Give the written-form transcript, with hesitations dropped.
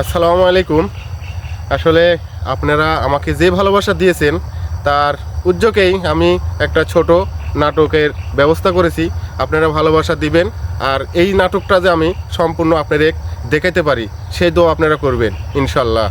আসসালামু আলাইকুম। আসলে আপনারা আমাকে যে ভালোবাসা দিয়েছেন তার উদ্যোগেই আমি একটা ছোট নাটকের ব্যবস্থা করেছি। আপনারা ভালোবাসা দিবেন আর এই নাটকটা যে আমি সম্পূর্ণ আপনাদের দেখাতে পারি সেই দোয়া আপনারা করবেন ইনশাল্লাহ।